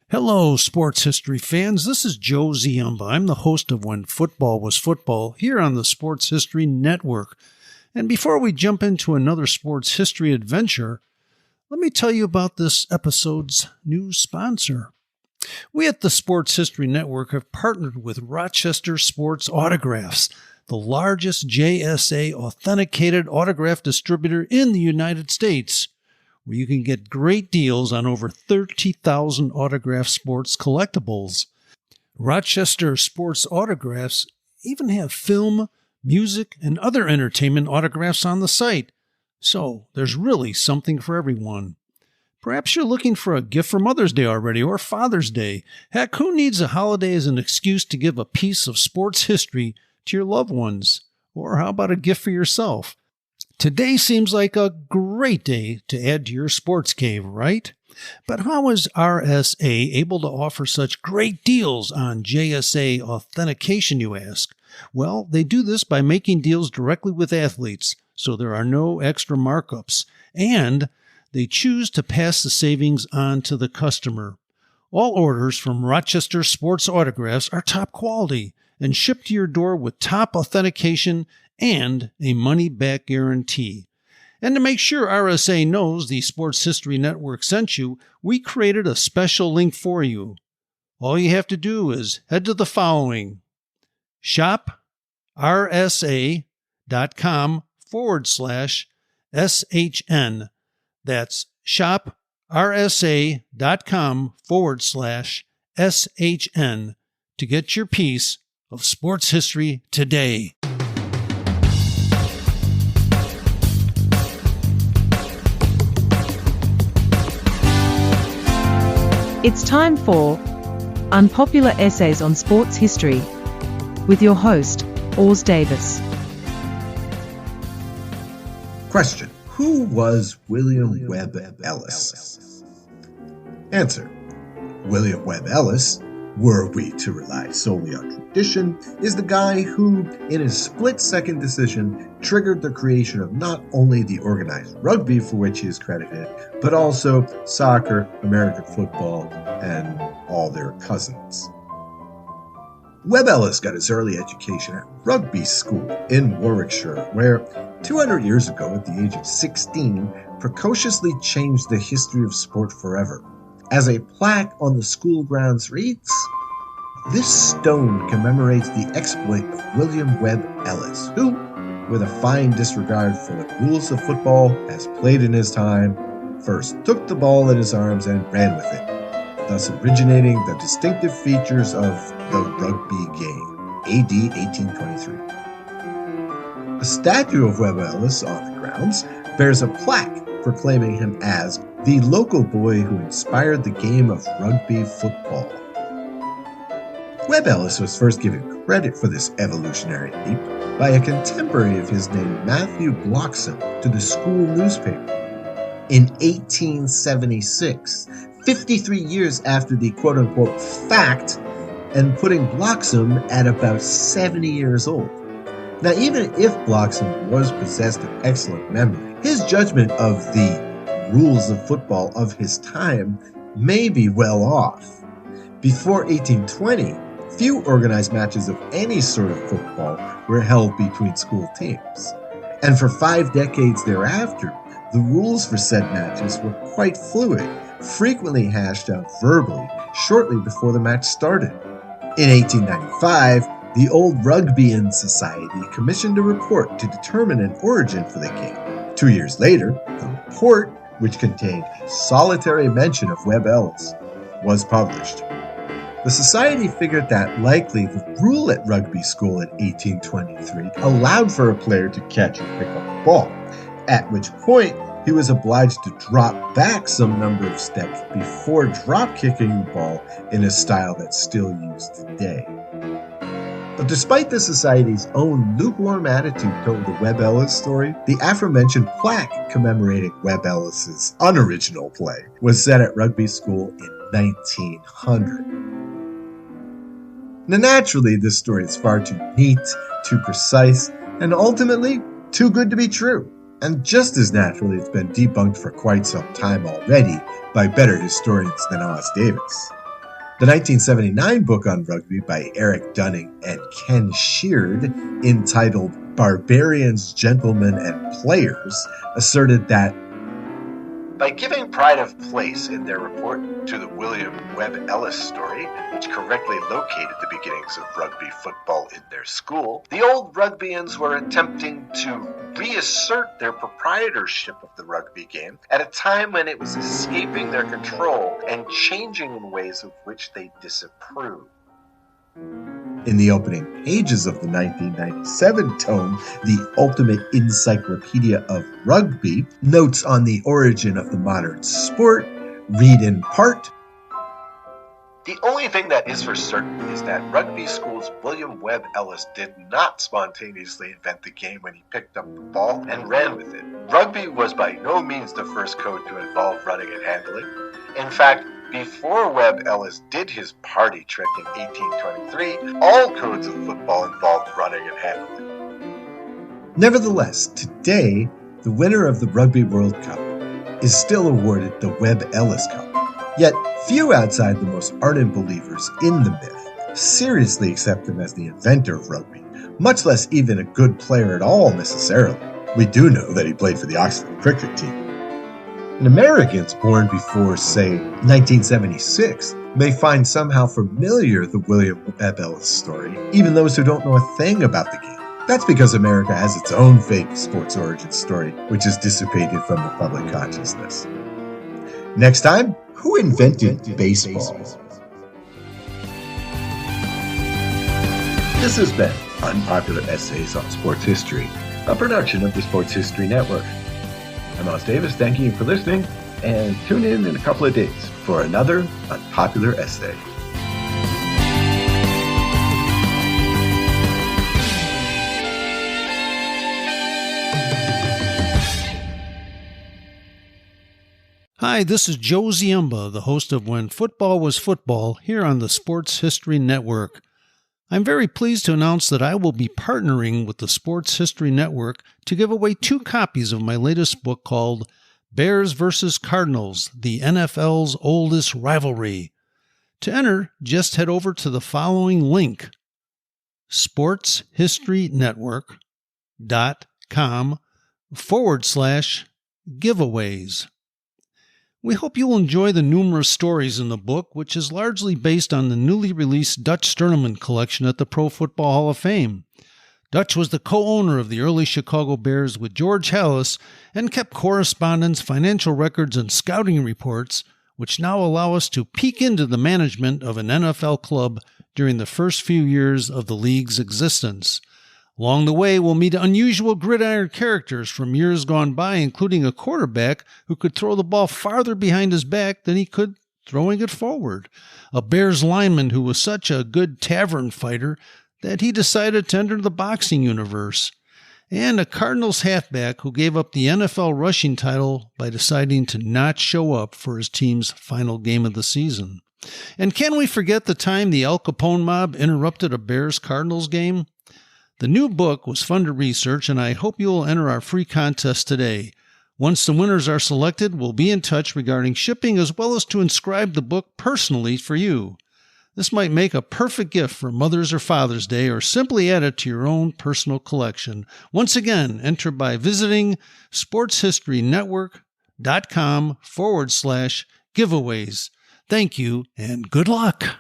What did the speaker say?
Hello, sports history fans. This is Joe Ziumba. I'm the host of When Football Was Football here on the Sports History Network. And before we jump into another sports history adventure, let me tell you about this episode's new sponsor. We at the Sports History Network have partnered with Rochester Sports Autographs, the largest JSA authenticated autograph distributor in the United States, where you can get great deals on over 30,000 autographed sports collectibles. Rochester Sports Autographs even have film, music, and other entertainment autographs on the site, so there's really something for everyone. Perhaps you're looking for a gift for Mother's Day already or Father's Day. Heck, who needs a holiday as an excuse to give a piece of sports history to your loved ones? Or how about a gift for yourself? Today seems like a great day to add to your sports cave, right? But how is RSA able to offer such great deals on JSA authentication, you ask? Well, they do this by making deals directly with athletes, so there are no extra markups, and they choose to pass the savings on to the customer. All orders from Rochester Sports Autographs are top quality and shipped to your door with top authentication and a money-back guarantee. And to make sure RSA knows the Sports History Network sent you, we created a special link for you. All you have to do is head to the following: shoprsa.com/SHN. That's shoprsa.com/SHN to get your piece of sports history today. It's time for Unpopular Essays on Sports History with your host, Ors Davis. Question: who was William Webb Ellis? Answer: William Webb Ellis, were we to rely solely on tradition, is the guy who, in his split-second decision, triggered the creation of not only the organized rugby for which he is credited, but also soccer, American football, and all their cousins. Webb Ellis got his early education at Rugby School in Warwickshire, where 200 years ago, at the age of 16, precociously changed the history of sport forever. As a plaque on the school grounds reads, "This stone commemorates the exploit of William Webb Ellis, who, with a fine disregard for the rules of football as played in his time, first took the ball in his arms and ran with it, thus originating the distinctive features of the rugby game, AD 1823. A statue of Webb Ellis on the grounds bears a plaque proclaiming him as the local boy who inspired the game of rugby football. Webb Ellis was first given credit for this evolutionary leap by a contemporary of his named Matthew Bloxham to the school newspaper. In 1876, 53 years after the quote-unquote fact, and putting Bloxham at about 70 years old. Now, even if Bloxham was possessed of excellent memory, his judgment of the rules of football of his time may be well off. Before 1820, few organized matches of any sort of football were held between school teams. And for 5 decades thereafter, the rules for said matches were quite fluid, frequently hashed out verbally shortly before the match started. In 1895, the Old Rugbyian Society commissioned a report to determine an origin for the game. 2 years later, the report, which contained solitary mention of Webb Ellis, was published. The society figured that likely the rule at Rugby School in 1823 allowed for a player to catch and pick up the ball, at which point he was obliged to drop back some number of steps before drop-kicking the ball in a style that's still used today. But despite the Society's own lukewarm attitude toward the Webb Ellis story, the aforementioned plaque commemorating Webb Ellis's unoriginal play was set at Rugby School in 1900. Now, naturally, this story is far too neat, too precise, and ultimately too good to be true. And just as naturally, it's been debunked for quite some time already by better historians than Oz Davis. The 1979 book on rugby by Eric Dunning and Ken Sheard, entitled Barbarians, Gentlemen, and Players, asserted that by giving pride of place in their report to the William Webb Ellis story, which correctly located the beginnings of rugby football in their school, the old Rugbyans were attempting to reassert their proprietorship of the rugby game at a time when it was escaping their control and changing in ways of which they disapproved. In the opening pages of the 1997 tome, The Ultimate Encyclopedia of Rugby, notes on the origin of the modern sport read in part, "The only thing that is for certain is that Rugby School's William Webb Ellis did not spontaneously invent the game when he picked up the ball and ran with it. Rugby was by no means the first code to involve running and handling. In fact, before Webb Ellis did his party trick in 1823, all codes of football involved running and handling." Nevertheless, today, the winner of the Rugby World Cup is still awarded the Webb Ellis Cup. Yet, few outside the most ardent believers in the myth seriously accept him as the inventor of rugby, much less even a good player at all necessarily. We do know that he played for the Oxford cricket team. And Americans born before, say, 1976 may find somehow familiar the William Webb Ellis story, even those who don't know a thing about the game. That's because America has its own fake sports origin story, which is dissipated from the public consciousness. Next time, who invented baseball? This has been Unpopular Essays on Sports History, a production of the Sports History Network. I'm Oz Davis, thanking you for listening, and tune in a couple of days for another Unpopular Essay. Hi, this is Joe Ziemba, the host of When Football Was Football, here on the Sports History Network. I'm very pleased to announce that I will be partnering with the Sports History Network to give away 2 copies of my latest book called Bears vs. Cardinals, the NFL's Oldest Rivalry. To enter, just head over to the following link, sportshistorynetwork.com/giveaways. We hope you will enjoy the numerous stories in the book, which is largely based on the newly released Dutch Tournament collection at the Pro Football Hall of Fame. Dutch was the co-owner of the early Chicago Bears with George Halas and kept correspondence, financial records, and scouting reports, which now allow us to peek into the management of an NFL club during the first few years of the league's existence. Along the way, we'll meet unusual gridiron characters from years gone by, including a quarterback who could throw the ball farther behind his back than he could throwing it forward, a Bears lineman who was such a good tavern fighter that he decided to enter the boxing universe, and a Cardinals halfback who gave up the NFL rushing title by deciding to not show up for his team's final game of the season. And can we forget the time the Al Capone mob interrupted a Bears-Cardinals game? The new book was fun to research, and I hope you will enter our free contest today. Once the winners are selected, we'll be in touch regarding shipping as well as to inscribe the book personally for you. This might make a perfect gift for Mother's or Father's Day, or simply add it to your own personal collection. Once again, enter by visiting sportshistorynetwork.com/giveaways. Thank you and good luck.